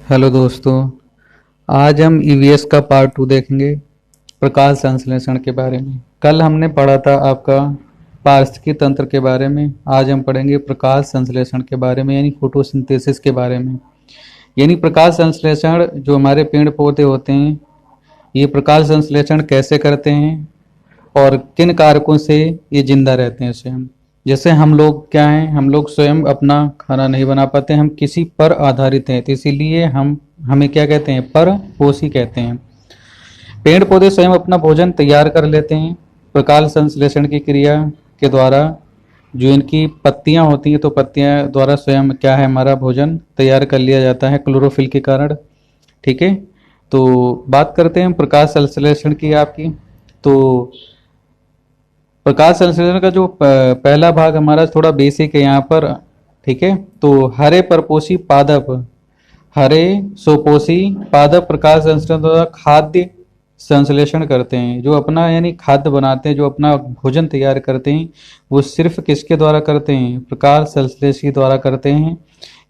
Hello दोस्तों। आज हम ईवीएस का पार्ट 2 देखेंगे, प्रकाश संश्लेषण के बारे में। कल हमने पढ़ा था आपका पारिस्थितिकी तंत्र के बारे में। आज हम पढ़ेंगे प्रकाश संश्लेषण के बारे में, यानी फोटोसिंथेसिस के बारे में। यानी प्रकाश संश्लेषण जो हमारे पेड़ पौधे होते हैं, ये प्रकाश संश्लेषण कैसे करते हैं और किन कारकों से ये जिंदा रहते हैं स्वयं। जैसे हम लोग क्या हैं, हम लोग स्वयं अपना खाना नहीं बना पाते, हम किसी पर आधारित हैं, तो इसीलिए हमें क्या कहते हैं, परपोषी कहते हैं। पेड़ पौधे स्वयं अपना भोजन तैयार कर लेते हैं प्रकाश संश्लेषण की क्रिया के द्वारा। जो इनकी पत्तियां होती हैं, तो पत्तियां द्वारा स्वयं क्या है, हमारा भोजन तैयार कर लिया जाता है क्लोरोफिल के कारण। ठीक है, तो बात करते हैं प्रकाश संश्लेषण की आपकी। तो प्रकाश संश्लेषण का जो पहला भाग हमारा थोड़ा बेसिक है यहाँ पर। ठीक है, तो हरे परपोषी पादप, हरे सोपोषी पादप प्रकाश संश्लेषण द्वारा खाद्य संश्लेषण करते हैं। जो अपना यानी खाद्य बनाते हैं, जो अपना भोजन तैयार करते हैं, वो सिर्फ किसके द्वारा करते हैं, प्रकाश संश्लेषण द्वारा करते हैं,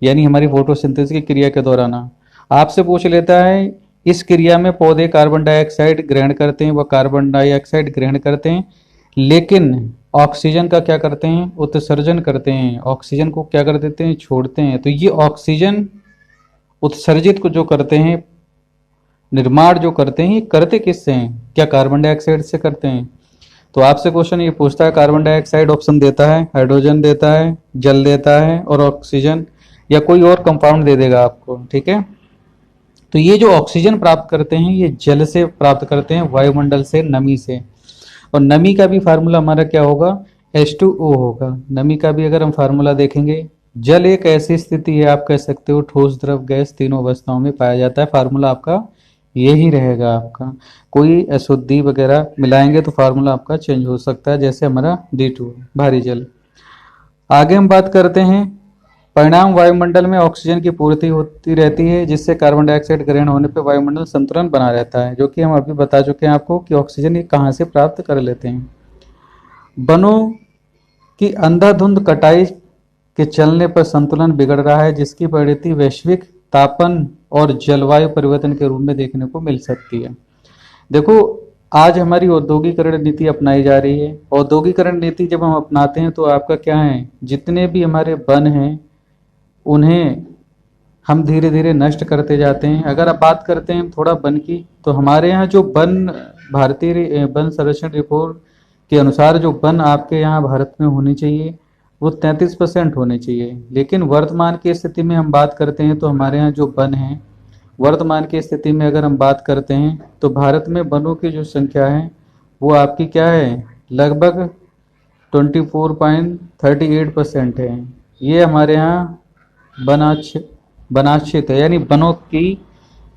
यानी हमारी फोटोसिंथेसिस की क्रिया के दौरान। आपसे पूछ लेता है, इस क्रिया में पौधे कार्बन डाइऑक्साइड ग्रहण करते हैं, वह कार्बन डाइऑक्साइड ग्रहण करते हैं, लेकिन ऑक्सीजन का क्या करते हैं, उत्सर्जन करते हैं। ऑक्सीजन को क्या कर देते हैं, छोड़ते हैं। तो ये ऑक्सीजन उत्सर्जित को जो करते हैं, निर्माण जो करते हैं, ये करते किससे हैं, क्या कार्बन डाइऑक्साइड से करते हैं। तो आपसे क्वेश्चन ये पूछता है, कार्बन डाइऑक्साइड ऑप्शन देता है, हाइड्रोजन देता है, जल देता है, और ऑक्सीजन या कोई और कंपाउंड दे देगा आपको। ठीक है, तो ये जो ऑक्सीजन प्राप्त करते हैं, ये जल से प्राप्त करते हैं, वायुमंडल से, नमी से। और नमी का भी फार्मूला हमारा क्या होगा, H2O होगा। नमी का भी अगर हम फार्मूला देखेंगे, जल एक ऐसी स्थिति है, आप कह सकते हो ठोस द्रव गैस तीनों अवस्थाओं में पाया जाता है। फार्मूला आपका यही रहेगा। आपका कोई अशुद्धि वगैरह मिलाएंगे तो फार्मूला आपका चेंज हो सकता है, जैसे हमारा D2 भारी जल। आगे हम बात करते हैं, परिणाम वायुमंडल में ऑक्सीजन की पूर्ति होती रहती है, जिससे कार्बन डाइऑक्साइड ग्रहण होने पर वायुमंडल संतुलन बना रहता है, जो कि हम अभी बता चुके हैं आपको कि ऑक्सीजन ये कहाँ से प्राप्त कर लेते हैं। वनों की अंधाधुंध कटाई के चलने पर संतुलन बिगड़ रहा है, जिसकी परिणति वैश्विक तापन और जलवायु परिवर्तन के रूप में देखने को मिल सकती है। देखो, आज हमारी औद्योगिकरण नीति अपनाई जा रही है। औद्योगिकरण नीति जब हम अपनाते हैं, तो आपका क्या है, जितने भी हमारे वन हैं, उन्हें हम धीरे धीरे नष्ट करते जाते हैं। अगर आप बात करते हैं थोड़ा वन की, तो हमारे यहाँ जो वन, भारतीय वन संरक्षण रिपोर्ट के अनुसार जो वन आपके यहाँ भारत में होनी चाहिए, वो 33% होने चाहिए। लेकिन वर्तमान की स्थिति में हम बात करते हैं, तो हमारे यहाँ जो वन है, वर्तमान की स्थिति में अगर हम बात करते हैं, तो भारत में वनों की जो संख्या है, वो आपकी क्या है, लगभग 24.38% है। ये हमारे यहाँ वनाच्छित है, यानी वनों की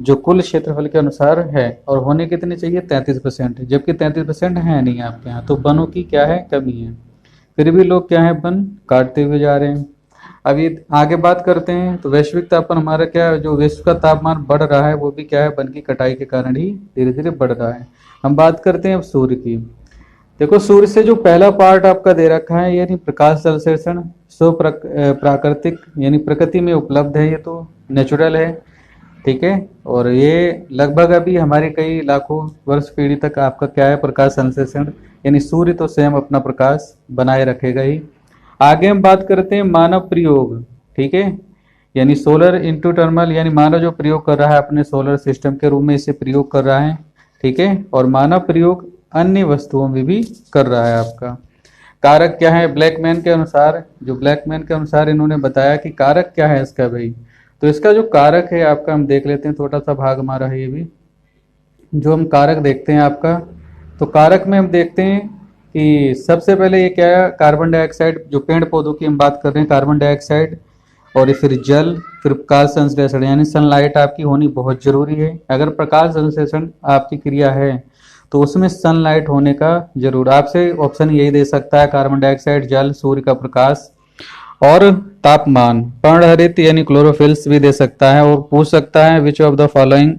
जो कुल क्षेत्रफल के अनुसार है। और होने कितने चाहिए, 33%, जबकि 33% है नहीं आपके यहाँ। तो वनों की क्या है, कमी है। फिर भी लोग क्या है, वन काटते हुए जा रहे हैं। अभी आगे बात करते हैं, तो वैश्विक तापमान हमारा क्या है, जो विश्व का तापमान बढ़ रहा है, वो भी क्या है, वन की कटाई के कारण ही धीरे धीरे बढ़ रहा है। हम बात करते हैं अब सूर्य की। देखो, सूर्य से जो पहला पार्ट आपका दे रखा है, यानी प्रकाश संश्लेषण, सो प्राकृतिक यानी प्रकृति में उपलब्ध है, ये तो नेचुरल है। ठीक है, और ये लगभग अभी हमारे कई लाखों वर्ष पीढ़ी तक आपका क्या है, प्रकाश संश्लेषण, यानी सूर्य तो स्वयं अपना प्रकाश बनाए रखेगा ही। आगे हम बात करते हैं मानव प्रयोग। ठीक है, यानी सोलर इंटू टर्मल, यानी मानव जो प्रयोग कर रहा है अपने सोलर सिस्टम के रूप में इसे प्रयोग कर रहा है। ठीक है, और मानव प्रयोग अन्य वस्तुओं में भी कर रहा है। आपका कारक क्या है, ब्लैकमैन के अनुसार, जो ब्लैकमैन के अनुसार इन्होंने बताया कि कारक क्या है इसका भाई। तो इसका जो कारक है आपका, हम देख लेते हैं, थोड़ा सा भाग हमारा है ये भी। जो हम कारक देखते हैं आपका, तो कारक में हम देखते हैं कि सबसे पहले ये क्या है, कार्बन डाइऑक्साइड, जो पेड़ पौधों की हम बात कर रहे हैं, कार्बन डाइऑक्साइड, और फिर जल, फिर प्रकाश संश्लेषण, यानी सनलाइट आपकी होनी बहुत जरूरी है। अगर प्रकाश संश्लेषण आपकी क्रिया है, तो उसमें सनलाइट होने का जरूर। आपसे ऑप्शन यही दे सकता है, कार्बन डाइऑक्साइड, जल, सूर्य का प्रकाश और तापमान। पर्णहरित यानी क्लोरोफिल्स भी दे सकता है, और पूछ सकता है which of the following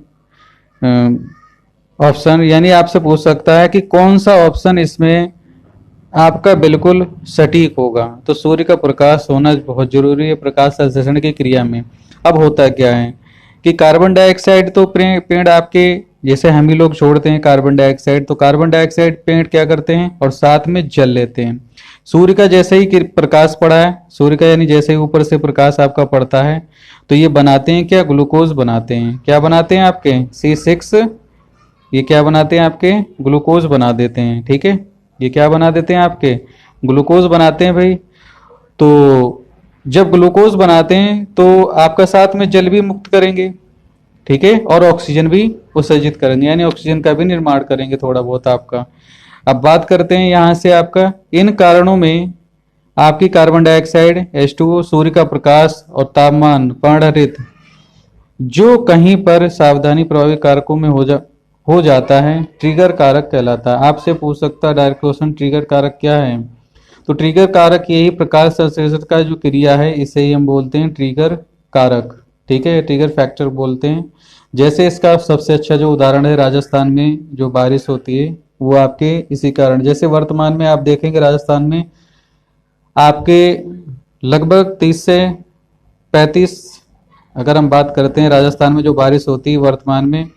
option, यानी आपसे पूछ सकता है कि कौन सा ऑप्शन इसमें आपका बिल्कुल सटीक होगा। तो सूर्य का प्रकाश होना बहुत जरूरी है प्रकाश संश्लेषण की क्रिया में। अब होता क्या है, कि कार्बन डाइऑक्साइड तो पेड़ आपके, जैसे हम ही लोग छोड़ते हैं कार्बन डाइऑक्साइड, तो कार्बन डाइऑक्साइड पेड़ क्या करते हैं और साथ में जल लेते हैं। सूर्य का जैसे ही प्रकाश पड़ा है, सूर्य का यानी जैसे ही ऊपर से प्रकाश आपका पड़ता है, तो ये बनाते हैं क्या, ग्लूकोज बनाते हैं। क्या बनाते हैं आपके C6, ये क्या बनाते हैं आपके, ग्लूकोज बना देते हैं। ठीक है, ये क्या बना देते हैं आपके, ग्लूकोज बनाते हैं भाई। तो जब ग्लूकोज बनाते हैं तो आपका साथ में जल भी मुक्त करेंगे, ठीक है, और ऑक्सीजन भी उत्सर्जित करेंगे, यानी ऑक्सीजन का भी निर्माण करेंगे थोड़ा बहुत आपका। अब बात करते हैं यहां से आपका इन कारणों में आपकी कार्बन डाइऑक्साइड, H2O, सूर्य का प्रकाश और तापमान, पर्णहरित, जो कहीं पर सावधानी प्रभावी कारकों में हो जाता है, ट्रिगर कारक कहलाता है। आपसे पूछ सकता है डायरेक्ट क्वेश्चन, ट्रिगर कारक क्या है? तो ट्रिगर कारक यही प्रकाश संश्लेषण का जो क्रिया है, इसे ही हम बोलते हैं ट्रिगर कारक। ठीक है, ट्रिगर फैक्टर बोलते हैं। जैसे इसका सबसे अच्छा जो उदाहरण है, राजस्थान में जो बारिश होती है वो आपके इसी कारण, जैसे वर्तमान में आप देखेंगे राजस्थान में आपके लगभग 30 से 35, अगर हम बात करते हैं राजस्थान में जो बारिश होती है वर्तमान में,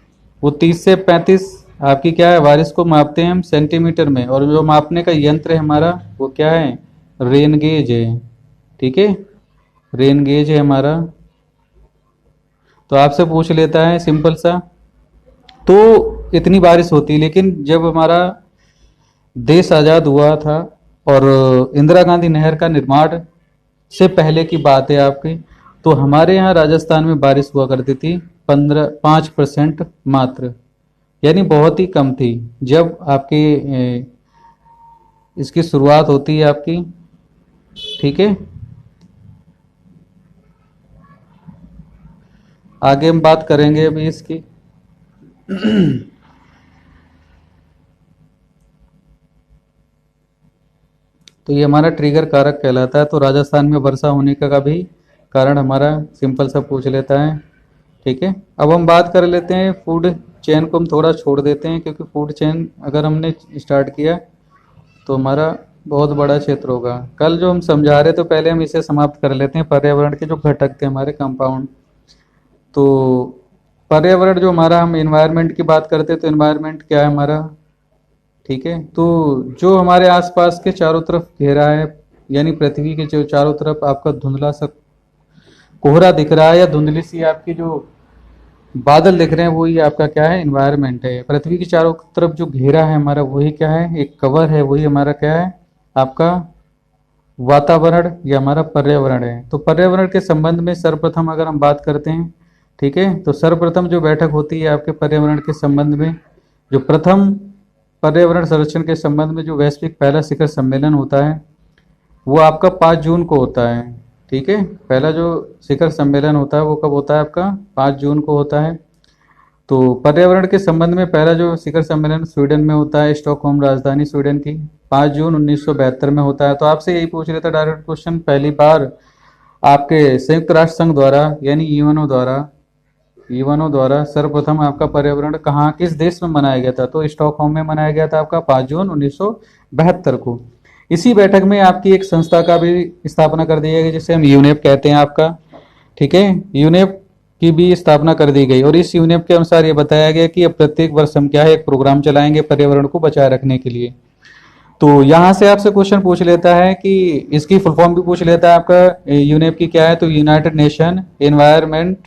वो 30 से 35 आपकी क्या है, बारिश को मापते हैं हम सेंटीमीटर में, और जो मापने का यंत्र है हमारा वो क्या है, रेन गेज है। ठीक है, रेन गेज है हमारा। तो आपसे पूछ लेता है सिंपल सा, तो इतनी बारिश होती, लेकिन जब हमारा देश आज़ाद हुआ था और इंदिरा गांधी नहर का निर्माण से पहले की बात है आपकी, तो हमारे यहाँ राजस्थान में बारिश हुआ करती थी 5% मात्र, यानी बहुत ही कम थी। जब आपकी इसकी शुरुआत होती है आपकी, ठीक है, आगे हम बात करेंगे अभी इसकी। तो ये हमारा ट्रिगर कारक कहलाता है। तो राजस्थान में वर्षा होने का भी कारण हमारा सिंपल सा पूछ लेता है। ठीक है, अब हम बात कर लेते हैं फूड चेन को, हम थोड़ा छोड़ देते हैं, क्योंकि फूड चेन अगर हमने स्टार्ट किया तो हमारा बहुत बड़ा क्षेत्र होगा। कल जो हम समझा रहे तो पहले हम इसे समाप्त कर लेते हैं, पर्यावरण के जो घटक थे हमारे कंपाउंड। तो पर्यावरण जो हमारा, हम इन्वायरमेंट की बात करते हैं, तो इन्वायरमेंट क्या है हमारा, ठीक है, तो जो हमारे आसपास के चारों तरफ घेरा है, यानी पृथ्वी के जो चारों तरफ आपका धुंधला सा कोहरा दिख रहा है, या धुंधली सी आपकी जो बादल दिख रहे हैं, वही आपका क्या है, इन्वायरमेंट है। पृथ्वी के चारों तरफ जो घेरा है हमारा, वही क्या है, एक कवर है, वही हमारा क्या है, आपका वातावरण या हमारा पर्यावरण है। तो पर्यावरण के संबंध में सर्वप्रथम अगर हम बात करते हैं, ठीक है, तो सर्वप्रथम जो बैठक होती है आपके पर्यावरण के संबंध में, जो प्रथम पर्यावरण संरक्षण के संबंध में जो वैश्विक पहला शिखर सम्मेलन होता है, वो आपका 5 जून को होता है। ठीक है, पहला जो शिखर सम्मेलन होता है वो कब होता है आपका, 5 जून को होता है। तो पर्यावरण के संबंध में पहला जो शिखर सम्मेलन स्वीडन में होता है, स्टॉकहोम राजधानी स्वीडन की, 5 जून 1972 में होता है। तो आपसे यही पूछ रहे थे डायरेक्ट क्वेश्चन, पहली बार आपके संयुक्त राष्ट्र संघ द्वारा यानी यूएनओ द्वारा सर्वप्रथम आपका पर्यावरण कहाँ, किस देश में मनाया गया था, तो स्टॉकहोम में मनाया गया था आपका 5 जून 1972 को। इसी बैठक में आपकी एक संस्था का भी स्थापना कर दी गई, जिसे हम यूनेप कहते हैं आपका। ठीक है, यूनेप की भी स्थापना कर दी गई, और इस यूनेप के अनुसार ये बताया गया कि अब प्रत्येक वर्ष हम क्या है, एक प्रोग्राम चलाएंगे पर्यावरण को बचाए रखने के लिए। तो यहाँ से आपसे क्वेश्चन पूछ लेता है कि इसकी फुल फॉर्म भी पूछ लेता है आपका, यूनेप की क्या है, तो यूनाइटेड नेशन एनवायरनमेंट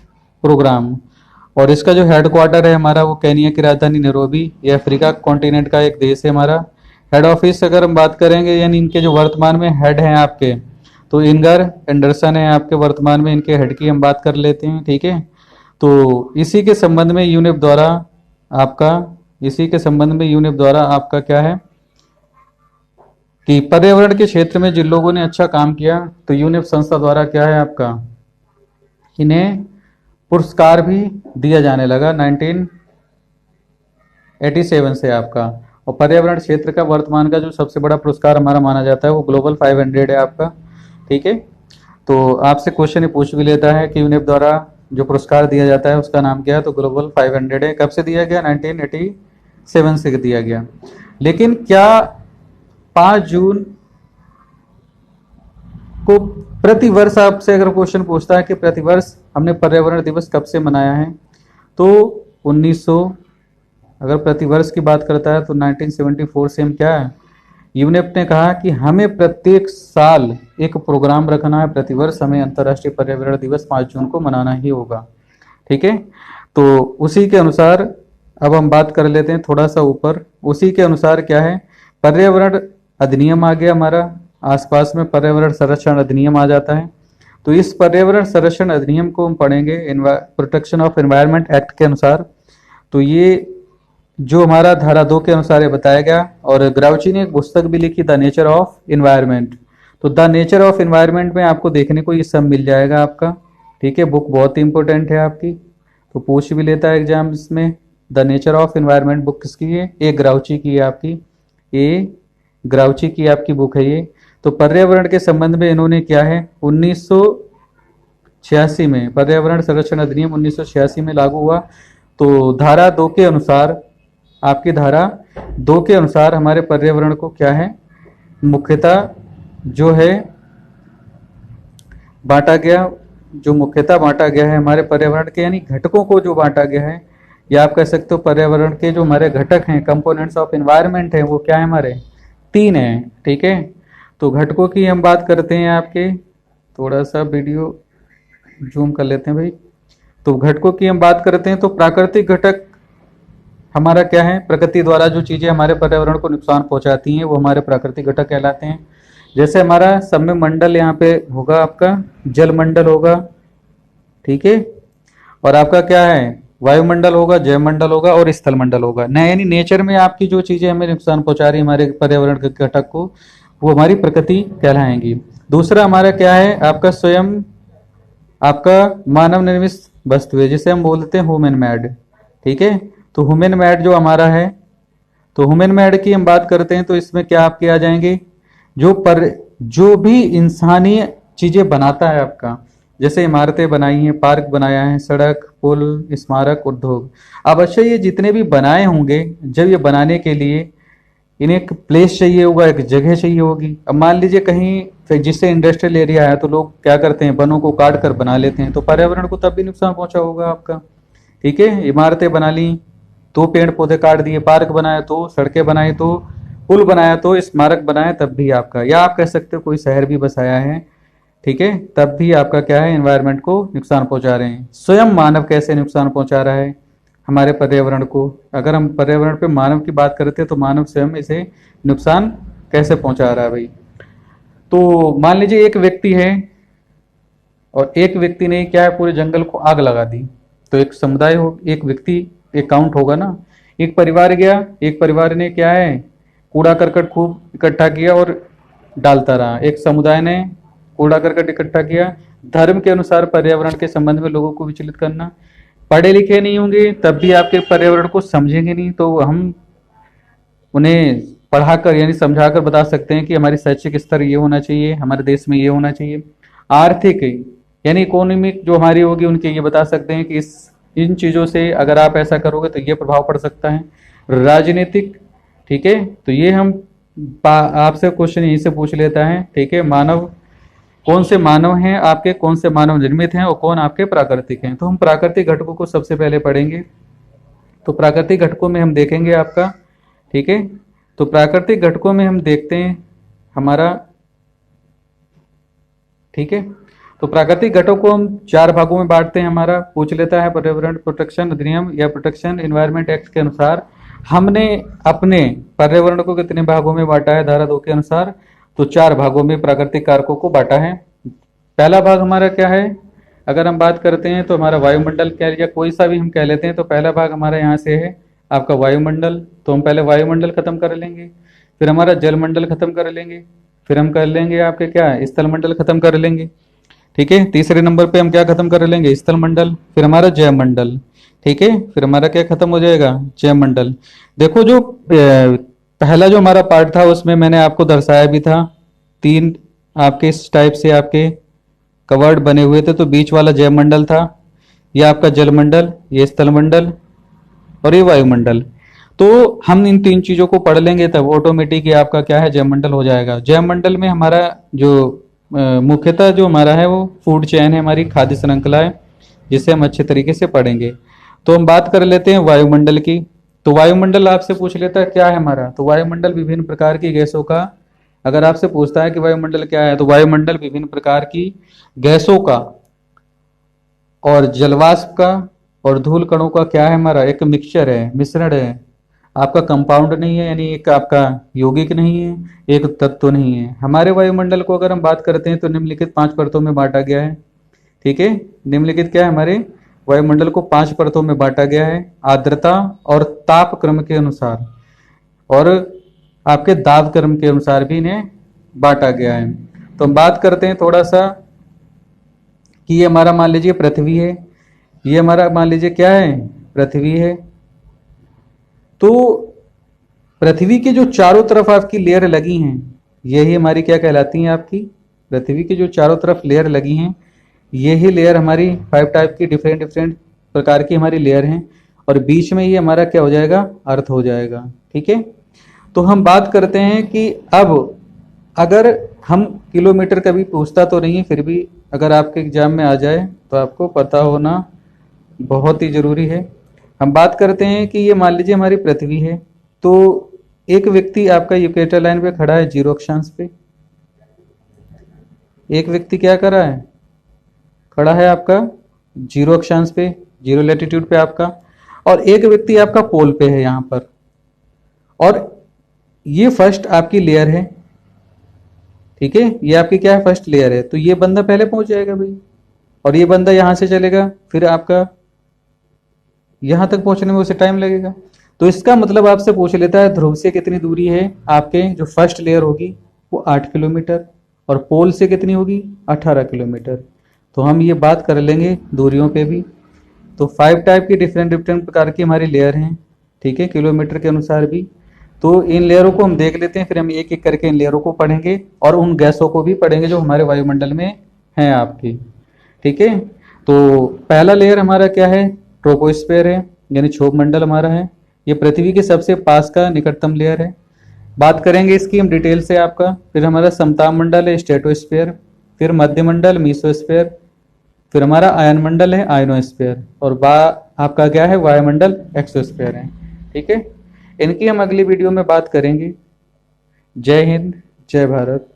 प्रोग्राम, और इसका जो हेडक्वार्टर है हमारा वो केनिया की राजधानी नैरोबी, ये अफ्रीका कॉन्टिनेंट का एक देश है हमारा। हेड ऑफिस अगर हम बात करेंगे, यानी इनके जो वर्तमान में हेड हैं आपके, तो इनगर एंडरसन है आपके वर्तमान में, इनके हेड की हम बात कर लेते हैं। ठीक है, तो इसी के संबंध में यूनेप द्वारा आपका क्या है कि पर्यावरण के क्षेत्र में जिन लोगों ने अच्छा काम किया, तो यूनेप संस्था द्वारा क्या है आपका, इन्हें पुरस्कार भी दिया जाने लगा 1987 से आपका। और पर्यावरण क्षेत्र का वर्तमान का जो सबसे बड़ा पुरस्कार हमारा माना जाता है वो ग्लोबल 500 है आपका। ठीक है, तो आपसे क्वेश्चन ये पूछ भी लेता है कि यूनेप द्वारा जो पुरस्कार दिया जाता है उसका नाम क्या है, तो ग्लोबल 500 है। कब से दिया गया, 1987 से दिया गया। लेकिन क्या 5 जून को प्रतिवर्ष, आपसे अगर क्वेश्चन पूछता है कि प्रतिवर्ष हमने पर्यावरण दिवस कब से मनाया है? तो 1900, अगर प्रतिवर्ष की बात करता है तो 1974 से हम क्या है, यूनेप ने कहा कि हमें प्रत्येक साल एक प्रोग्राम रखना है, प्रतिवर्ष हमें अंतर्राष्ट्रीय पर्यावरण दिवस 5 जून को मनाना ही होगा। ठीक है, तो उसी के अनुसार अब हम बात कर लेते हैं थोड़ा सा ऊपर। उसी के अनुसार क्या है, पर्यावरण अधिनियम आ गया हमारा, आसपास में पर्यावरण संरक्षण अधिनियम आ जाता है। तो इस पर्यावरण संरक्षण अधिनियम को हम पढ़ेंगे प्रोटेक्शन ऑफ एनवायरनमेंट एक्ट के अनुसार। तो ये जो हमारा धारा 2 के अनुसार ये बताया गया। और ग्राउची ने एक पुस्तक भी लिखी, द नेचर ऑफ एनवायरनमेंट। तो द नेचर ऑफ एनवायरनमेंट में आपको देखने को ये सब मिल जाएगा आपका। ठीक है, बुक बहुत ही इंपॉर्टेंट है आपकी, तो पूछ भी लेता है एग्जाम्स में। The nature of environment book किसकी है? ए ग्राउची की है आपकी, ए ग्राउची की आपकी बुक है ये। तो पर्यावरण के संबंध में इन्होंने क्या है, 1986 में पर्यावरण संरक्षण अधिनियम 1986 में लागू हुआ। तो धारा 2 के अनुसार, आपकी धारा 2 के अनुसार हमारे पर्यावरण को क्या है, मुख्यतः जो है बांटा गया, जो मुख्यतः बांटा गया है हमारे पर्यावरण के, यानी घटकों को जो बांटा गया है, या आप कह सकते हो पर्यावरण के जो हमारे घटक हैं, कंपोनेंट्स ऑफ एनवायरनमेंट है, वो क्या है हमारे 3 हैं। ठीक है, तो घटकों की हम बात करते हैं आपके, थोड़ा सा वीडियो जूम कर लेते हैं भाई। तो घटकों की हम बात करते हैं तो प्राकृतिक घटक हमारा क्या है, प्रकृति द्वारा जो चीजें हमारे पर्यावरण को नुकसान पहुंचाती हैं वो हमारे प्राकृतिक घटक कहलाते हैं। जैसे हमारा समय मंडल यहाँ पे होगा, आपका जल मंडल होगा, ठीक है, और आपका क्या है, वायुमंडल होगा, जैवमंडल होगा और स्थल मंडल होगा। न यानी नेचर में आपकी जो चीजें हमें नुकसान पहुंचा रही है हमारे पर्यावरण के घटक को, वो हमारी प्रकृति कहलाएंगी। दूसरा हमारा क्या है, आपका स्वयं आपका मानव निर्मित वस्तु है, जिसे हम बोलते हैं ह्यूमन मेड। ठीक है, तो ह्यूमन मेड जो हमारा है, तो ह्यूमन मेड की हम बात करते हैं तो इसमें क्या आपके आ जाएंगे, जो भी इंसानी चीजें बनाता है आपका, जैसे इमारतें बनाई हैं, पार्क बनाया है, सड़क, पुल, स्मारक, उद्योग। अब अच्छा, ये जितने भी बनाए होंगे, जब ये बनाने के लिए इन्हें एक प्लेस चाहिए होगा, एक जगह चाहिए होगी। अब मान लीजिए कहीं जिससे इंडस्ट्रियल एरिया है, तो लोग क्या करते हैं, वनों को काट कर बना लेते हैं, तो पर्यावरण को तब भी नुकसान पहुंचा होगा आपका। ठीक है, इमारतें बना ली तो पेड़ पौधे काट दिए, पार्क बनाया तो, सड़कें बनाई तो, पुल बनाया तो, स्मारक बनाया तब भी आपका, या आप कह सकते हो कोई शहर भी बसाया है, ठीक है, तब भी आपका क्या है, एनवायरनमेंट को नुकसान पहुंचा रहे हैं। स्वयं मानव कैसे नुकसान पहुंचा रहा है हमारे पर्यावरण को? अगर हम पर्यावरण पे मानव की बात करते हैं तो मानव स्वयं इसे नुकसान कैसे पहुंचा रहा है भाई? तो मान लीजिए एक व्यक्ति है और एक व्यक्ति ने क्या है, पूरे जंगल को आग लगा दी, तो एक समुदाय हो, एक व्यक्ति एक काउंट होगा ना। एक परिवार गया, एक परिवार ने क्या है, कूड़ा करकट खूब इकट्ठा किया और डालता रहा। एक समुदाय ने कूड़ा करकट इकट्ठा किया। धर्म के अनुसार पर्यावरण के संबंध में लोगों को विचलित करना। पढ़े लिखे नहीं होंगे तब भी आपके पर्यावरण को समझेंगे नहीं, तो हम उन्हें पढ़ाकर यानी समझाकर बता सकते हैं कि हमारी शैक्षिक स्तर ये होना चाहिए, हमारे देश में ये होना चाहिए। आर्थिक यानी इकोनॉमिक जो हमारी होगी, उनके ये बता सकते हैं कि इन चीज़ों से अगर आप ऐसा करोगे तो ये प्रभाव पड़ सकता है। राजनीतिक, ठीक है, तो ये हम आपसे क्वेश्चन यहीं से पूछ लेता है। ठीक है, मानव, कौन से मानव हैं आपके, कौन से मानव निर्मित हैं और कौन आपके प्राकृतिक हैं? तो हम प्राकृतिक घटकों को सबसे पहले पढ़ेंगे। तो प्राकृतिक घटकों में हम देखेंगे आपका, ठीक है, तो प्राकृतिक घटकों में हम देखते हैं हमारा, ठीक है, तो प्राकृतिक घटकों को हम 4 भागों में बांटते हैं। हमारा पूछ लेता है पर्यावरण प्रोटेक्शन अधिनियम या प्रोटेक्शन एनवायरनमेंट एक्ट के अनुसार हमने अपने पर्यावरण को कितने भागों में बांटा है धारा 2 के अनुसार? तो 4 भागों में प्राकृतिक कारकों को बांटा है। पहला भाग हमारा क्या है, अगर हम बात करते हैं तो हमारा वायुमंडल कह लिया, कोई सा भी हम कह लेते हैं, तो पहला भाग हमारा यहाँ से है आपका वायुमंडल। तो हम पहले वायुमंडल खत्म कर लेंगे, फिर हमारा जलमंडल खत्म कर लेंगे, फिर हम कर लेंगे आपके क्या, स्थल मंडल खत्म कर लेंगे। ठीक है, तीसरे नंबर पे हम क्या खत्म कर लेंगे, स्थल मंडल, फिर हमारा जैवमंडल। ठीक है, फिर हमारा क्या खत्म हो जाएगा, जैवमंडल। देखो जो पहला जो हमारा पार्ट था उसमें मैंने आपको दर्शाया भी था, 3 आपके इस टाइप से आपके कवर्ड बने हुए थे। तो बीच वाला जैवमंडल था, ये आपका जलमंडल, ये स्थल मंडल और ये वायुमंडल। तो हम इन 3 चीजों को पढ़ लेंगे तब ऑटोमेटिक आपका क्या है, जैवमंडल हो जाएगा। जैवमंडल में हमारा जो मुख्यतः जो हमारा है वो फूड चेन है, हमारी खाद्य श्रृंखला है। जिसे हम अच्छे तरीके से पढ़ेंगे। तो हम बात कर लेते हैं वायुमंडल की। तो वायुमंडल आपसे पूछ लेता है क्या है हमारा, तो वायुमंडल विभिन्न प्रकार की गैसों का, अगर आपसे पूछता है कि वायुमंडल क्या है, तो वायुमंडल विभिन्न प्रकार की गैसों का और जलवाष्प का और धूल कणों का क्या है हमारा, एक मिक्सचर है, मिश्रण है। आपका कंपाउंड नहीं है, यानी एक आपका यौगिक नहीं है, एक तत्व नहीं है। हमारे वायुमंडल को अगर हम बात करते हैं तो निम्नलिखित 5 परतों में बांटा गया है। ठीक है, निम्नलिखित क्या है, हमारे वायुमंडल को 5 परतों में बांटा गया है, आर्द्रता और ताप क्रम के अनुसार और आपके दाब क्रम के अनुसार भी इन्हें बांटा गया है। तो हम बात करते हैं थोड़ा सा कि ये हमारा मान लीजिए पृथ्वी है, ये हमारा मान लीजिए क्या है, पृथ्वी है। तो पृथ्वी के जो चारों तरफ आपकी लेयर लगी हैं, यही हमारी क्या कहलाती हैं, आपकी पृथ्वी के जो चारों तरफ लेयर लगी हैं, यही लेयर हमारी 5 टाइप की डिफरेंट डिफरेंट प्रकार की हमारी लेयर हैं, और बीच में ये हमारा क्या हो जाएगा, अर्थ हो जाएगा। ठीक है, तो हम बात करते हैं कि अब अगर हम किलोमीटर कभी पूछता तो नहीं है, फिर भी अगर आपके एग्जाम में आ जाए तो आपको पता होना बहुत ही जरूरी है। हम बात करते हैं कि ये मान लीजिए हमारी पृथ्वी है, तो एक व्यक्ति आपका इक्वेटर लाइन पे खड़ा है 0 अक्षांश पे, एक व्यक्ति क्या कर रहा है, खड़ा है आपका 0 अक्षांश पे, 0 लैटिट्यूड पे आपका, और एक व्यक्ति आपका पोल पे है यहाँ पर, और ये फर्स्ट आपकी लेयर है। ठीक है, ये आपकी क्या है, फर्स्ट लेयर है। तो ये बंदा पहले पहुंच जाएगा भाई, और ये बंदा यहां से चलेगा, फिर आपका यहां तक पहुंचने में उसे टाइम लगेगा। तो इसका मतलब आपसे पूछ लेता है ध्रुव से कितनी दूरी है, आपके जो फर्स्ट लेयर होगी वो 8 किलोमीटर, और पोल से कितनी होगी, 18 किलोमीटर। तो हम ये बात कर लेंगे दूरियों पे भी। तो 5 टाइप की डिफरेंट डिफरेंट प्रकार की हमारी लेयर हैं। ठीक है, किलोमीटर के अनुसार भी। तो इन लेयरों को हम देख लेते हैं, फिर हम एक एक करके इन लेयरों को पढ़ेंगे और उन गैसों को भी पढ़ेंगे जो हमारे वायुमंडल में हैं आपकी। ठीक है, तो पहला लेयर हमारा क्या है, ट्रोपोस्फेयर है, यानी क्षोभ मंडल हमारा है। ये पृथ्वी के सबसे पास का निकटतम लेयर है। बात करेंगे इसकी हम डिटेल से आपका। फिर हमारा समताप मंडल है, स्ट्रेटोस्फेयर। फिर मध्यमंडल, मीसोस्फेयर। फिर हमारा आयन मंडल है, आयनोस्फेयर। और आपका क्या है, वायुमंडल, एक्सोस्फेयर है। ठीक है, इनकी हम अगली वीडियो में बात करेंगे। जय हिंद, जय भारत।